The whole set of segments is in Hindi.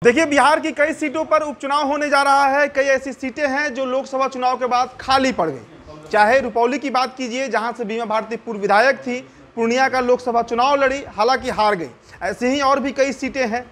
देखिए, बिहार की कई सीटों पर उपचुनाव होने जा रहा है। कई ऐसी सीटें हैं जो लोकसभा चुनाव के बाद खाली पड़ गई। चाहे रुपौली की बात कीजिए, जहां से बीमा भारती पूर्व विधायक थी, पूर्णिया का लोकसभा चुनाव लड़ी, हालांकि हार गई। ऐसे ही और भी कई सीटें हैं।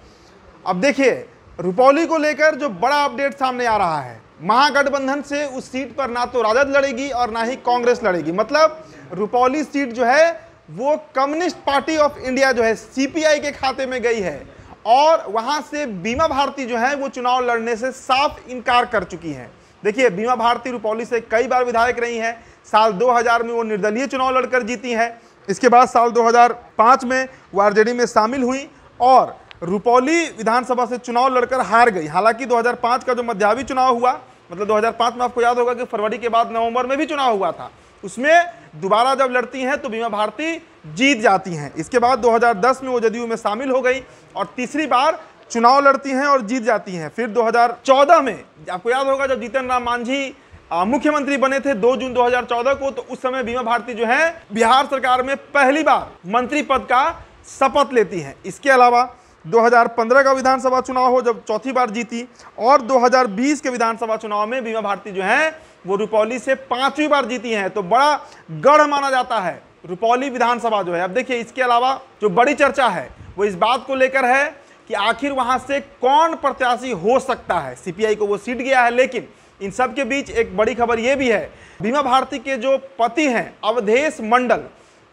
अब देखिए, रुपौली को लेकर जो बड़ा अपडेट सामने आ रहा है, महागठबंधन से उस सीट पर ना तो राजद लड़ेगी और ना ही कांग्रेस लड़ेगी। मतलब रुपौली सीट जो है वो कम्युनिस्ट पार्टी ऑफ इंडिया जो है सीपीआई के खाते में गई है और वहां से बीमा भारती जो है वो चुनाव लड़ने से साफ इनकार कर चुकी है। देखिए, बीमा भारती रुपौली से कई बार विधायक रही हैं। साल 2000 में वो निर्दलीय चुनाव लड़कर जीती है। इसके बाद साल 2005 में वो आरजेडी में शामिल हुई और रुपौली विधानसभा से चुनाव लड़कर हार गई। हालांकि 2005 का जो मध्यावधि चुनाव हुआ, मतलब 2005 में आपको याद होगा कि फरवरी के बाद नवंबर में भी चुनाव हुआ था, उसमें दोबारा जब लड़ती हैं तो बीमा भारती जीत जाती हैं। इसके बाद 2010 में वो जदयू में शामिल हो गई और तीसरी बार चुनाव लड़ती हैं और जीत जाती हैं। फिर 2014 में आपको याद होगा जब जीतन राम मांझी मुख्यमंत्री बने थे 2 जून 2014 को, तो उस समय बीमा भारती जो है बिहार सरकार में पहली बार मंत्री पद का शपथ लेती हैं। इसके अलावा 2015 का विधानसभा चुनाव हो जब चौथी बार जीती, और 2020 के विधानसभा चुनाव में बीमा भारती जो है वो रुपौली से 5वीं बार जीती हैं। तो बड़ा गढ़ माना जाता है रुपौली विधानसभा जो है। अब देखिए, इसके अलावा जो बड़ी चर्चा है वो इस बात को लेकर है कि आखिर वहां से कौन प्रत्याशी हो सकता है। सीपीआई को वो सीट गया है, लेकिन इन सब के बीच एक बड़ी खबर ये भी है, बीमा भारती के जो पति हैं अवधेश मंडल,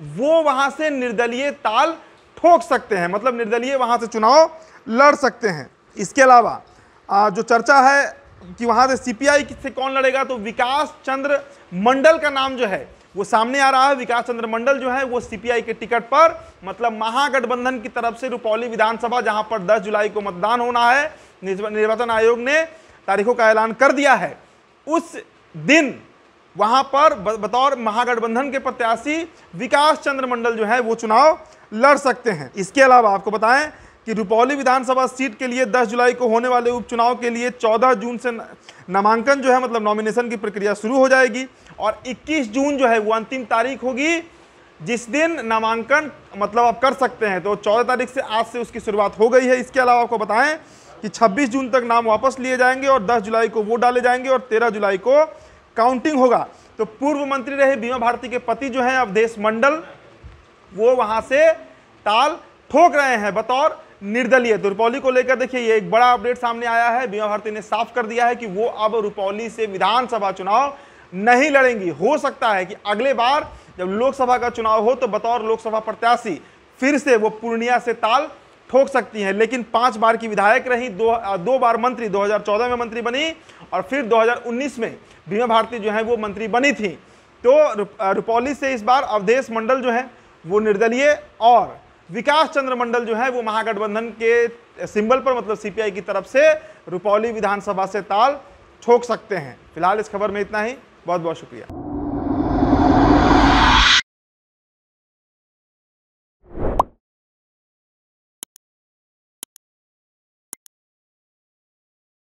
वो वहां से निर्दलीय ताल ठोक सकते हैं, मतलब निर्दलीय वहां से चुनाव लड़ सकते हैं। इसके अलावा जो चर्चा है कि वहां से सीपीआई से कौन लड़ेगा, तो विकास चंद्र मंडल का नाम जो है वो सामने आ रहा है। विकास चंद्र मंडल जो है वो सीपीआई के टिकट पर, मतलब महागठबंधन की तरफ से रुपौली विधानसभा, जहां पर 10 जुलाई को मतदान होना है, निर्वाचन आयोग ने तारीखों का ऐलान कर दिया है, उस दिन वहां पर बतौर महागठबंधन के प्रत्याशी विकास चंद्र मंडल जो है वो चुनाव लड़ सकते हैं। इसके अलावा आपको बताएं कि रुपौली विधानसभा सीट के लिए 10 जुलाई को होने वाले उपचुनाव के लिए 14 जून से नामांकन जो है, मतलब नॉमिनेशन की प्रक्रिया शुरू हो जाएगी और 21 जून जो है वो अंतिम तारीख होगी जिस दिन नामांकन मतलब आप कर सकते हैं। तो 14 तारीख से आज से उसकी शुरुआत हो गई है। इसके अलावा आपको बताएं कि 26 जून तक नाम वापस लिए जाएंगे और 10 जुलाई को वोट डाले जाएंगे और 13 जुलाई को काउंटिंग होगा। तो पूर्व मंत्री रहे बीमा भारती के पति जो हैं अवधेश मंडल, वो वहां से ताल ठोक रहे हैं बतौर निर्दलीय। तो रुपौली को लेकर देखिए ये एक बड़ा अपडेट सामने आया है। बीमा भारती ने साफ कर दिया है कि वो अब रुपौली से विधानसभा चुनाव नहीं लड़ेंगी। हो सकता है कि अगले बार जब लोकसभा का चुनाव हो तो बतौर लोकसभा प्रत्याशी फिर से वो पूर्णिया से ताल ठोक सकती हैं, लेकिन 5 बार की विधायक रही, दो बार मंत्री, 2014 में मंत्री बनी और फिर 2019 में बीमा भारती जो है वो मंत्री बनी थी। तो रुपौली से इस बार अवधेश मंडल जो है वो निर्दलीय और विकास चंद्र मंडल जो है वो महागठबंधन के सिंबल पर, मतलब सीपीआई की तरफ से रुपौली विधानसभा से ताल ठोक सकते हैं। फिलहाल इस खबर में इतना ही। बहुत बहुत शुक्रिया।